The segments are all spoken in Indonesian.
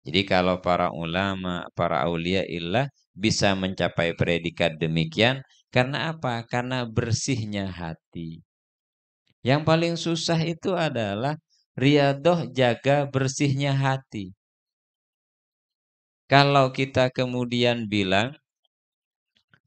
Jadi kalau para ulama, para aulia illah bisa mencapai predikat demikian, karena apa? Karena bersihnya hati. Yang paling susah itu adalah riyadoh jaga bersihnya hati. Kalau kita kemudian bilang,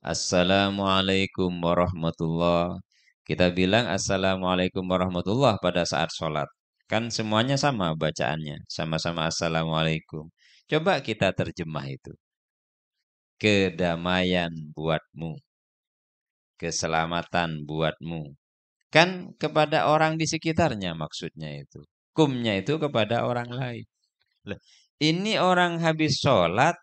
Assalamualaikum warahmatullah. Kita bilang Assalamualaikum warahmatullah pada saat sholat. Kan semuanya sama bacaannya. Sama-sama Assalamualaikum. Coba kita terjemah itu. Kedamaian buatmu. Keselamatan buatmu. Kan kepada orang di sekitarnya maksudnya itu. Kumnya itu kepada orang lain. Loh, ini orang habis sholat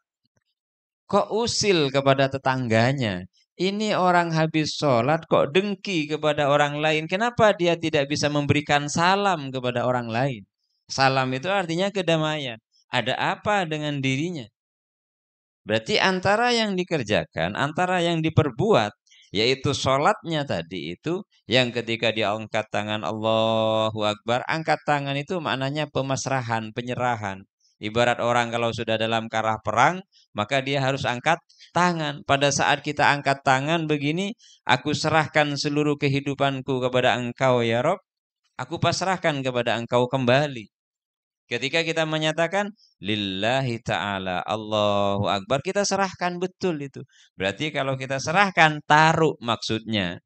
kok usil kepada tetangganya. Ini orang habis sholat kok dengki kepada orang lain. Kenapa dia tidak bisa memberikan salam kepada orang lain? Salam itu artinya kedamaian. Ada apa dengan dirinya? Berarti antara yang dikerjakan, antara yang diperbuat, yaitu sholatnya tadi itu, yang ketika dia angkat tangan Allahu Akbar, angkat tangan itu maknanya pemasrahan, penyerahan. Ibarat orang kalau sudah dalam karah perang, maka dia harus angkat tangan. Pada saat kita angkat tangan begini, aku serahkan seluruh kehidupanku kepada Engkau ya Rob, aku pasrahkan kepada Engkau kembali. Ketika kita menyatakan lillahi ta'ala Allahu Akbar, kita serahkan betul itu. Berarti kalau kita serahkan, taruh maksudnya.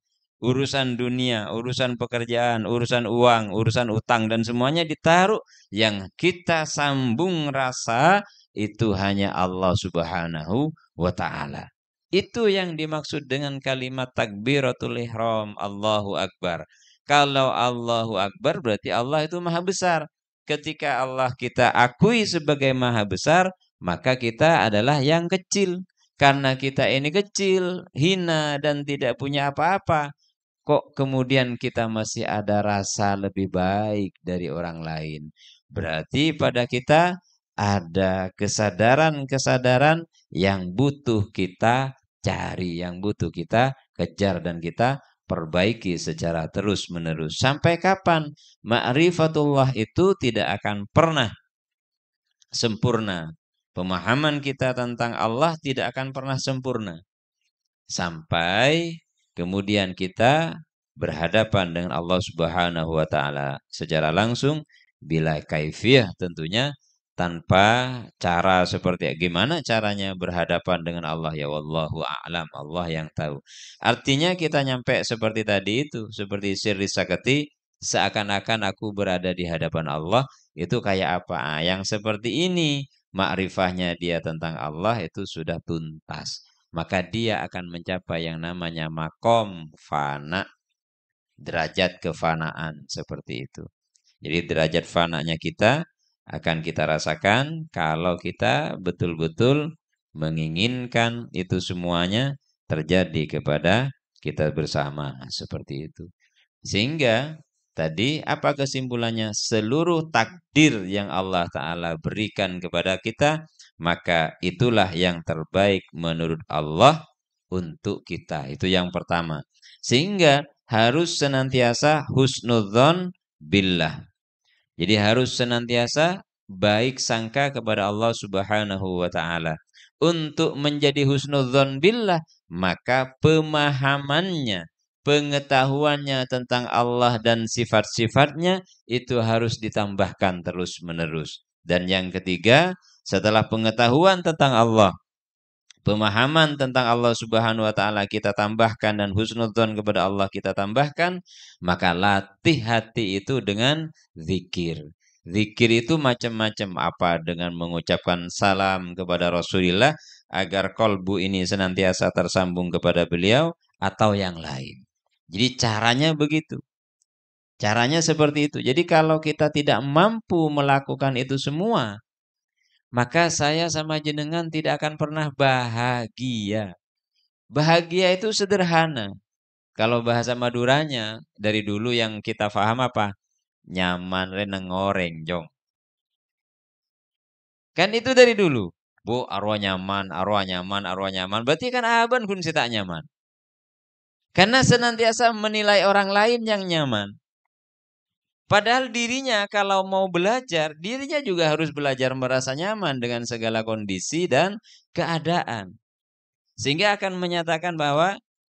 Urusan dunia, urusan pekerjaan, urusan uang, urusan utang dan semuanya ditaruh. Yang kita sambung rasa itu hanya Allah Subhanahu wa ta'ala. Itu yang dimaksud dengan kalimat takbiratul ihram Allahu Akbar. Kalau Allahu Akbar berarti Allah itu maha besar. Ketika Allah kita akui sebagai maha besar, maka kita adalah yang kecil. Karena kita ini kecil, hina, dan tidak punya apa-apa. Kok kemudian kita masih ada rasa lebih baik dari orang lain? Berarti pada kita ada kesadaran-kesadaran yang butuh kita cari, yang butuh kita kejar dan kita perbaiki secara terus-menerus. Sampai kapan? Ma'rifatullah itu tidak akan pernah sempurna. Pemahaman kita tentang Allah tidak akan pernah sempurna. Sampai kemudian kita berhadapan dengan Allah Subhanahu wa taala secara langsung, bila kaifiyah tentunya tanpa cara seperti gimana caranya berhadapan dengan Allah, ya wallahu a'lam, Allah yang tahu. Artinya kita nyampe seperti tadi itu, seperti sirri sakati, seakan-akan aku berada di hadapan Allah, itu kayak apa? Yang seperti ini, makrifahnya dia tentang Allah itu sudah tuntas. Maka dia akan mencapai yang namanya makom fana, derajat kefanaan seperti itu. Jadi derajat fananya kita akan kita rasakan kalau kita betul-betul menginginkan itu semuanya terjadi kepada kita bersama seperti itu. Sehingga tadi apa kesimpulannya? Seluruh takdir yang Allah Ta'ala berikan kepada kita, maka itulah yang terbaik menurut Allah untuk kita. Itu yang pertama. Sehingga harus senantiasa husnudzon billah. Jadi harus senantiasa baik sangka kepada Allah Subhanahu wa taala. Untuk menjadi husnudzon billah, maka pemahamannya, pengetahuannya tentang Allah dan sifat-sifatnya itu harus ditambahkan terus-menerus. Dan yang ketiga, setelah pengetahuan tentang Allah, pemahaman tentang Allah Subhanahu wa taala kita tambahkan dan husnudzon kepada Allah kita tambahkan, maka latih hati itu dengan zikir. Zikir itu macam-macam, apa dengan mengucapkan salam kepada Rasulullah agar kolbu ini senantiasa tersambung kepada beliau atau yang lain. Jadi caranya begitu. Caranya seperti itu. Jadi kalau kita tidak mampu melakukan itu semua, maka saya sama jenengan tidak akan pernah bahagia. Bahagia itu sederhana. Kalau bahasa Maduranya, dari dulu yang kita paham apa? Nyaman reneng ngoreng jong. Kan itu dari dulu. Bu, arwah nyaman, arwah nyaman, arwah nyaman. Berarti kan aban kun tak nyaman. Karena senantiasa menilai orang lain yang nyaman. Padahal dirinya kalau mau belajar, dirinya juga harus belajar merasa nyaman dengan segala kondisi dan keadaan. Sehingga akan menyatakan bahwa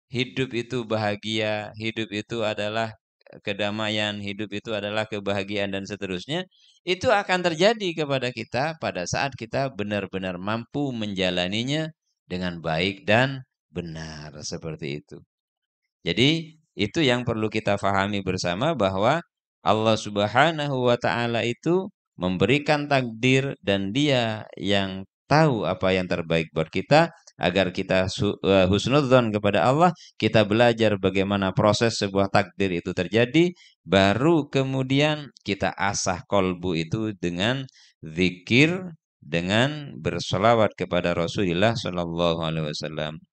hidup itu bahagia, hidup itu adalah kedamaian, hidup itu adalah kebahagiaan dan seterusnya. Itu akan terjadi kepada kita pada saat kita benar-benar mampu menjalaninya dengan baik dan benar seperti itu. Jadi itu yang perlu kita fahami bersama bahwa Allah Subhanahu wa taala itu memberikan takdir dan Dia yang tahu apa yang terbaik buat kita agar kita husnudzon kepada Allah, kita belajar bagaimana proses sebuah takdir itu terjadi, baru kemudian kita asah kolbu itu dengan zikir, dengan bersolawat kepada Rasulullah Shallallahu Alaihi Wasallam.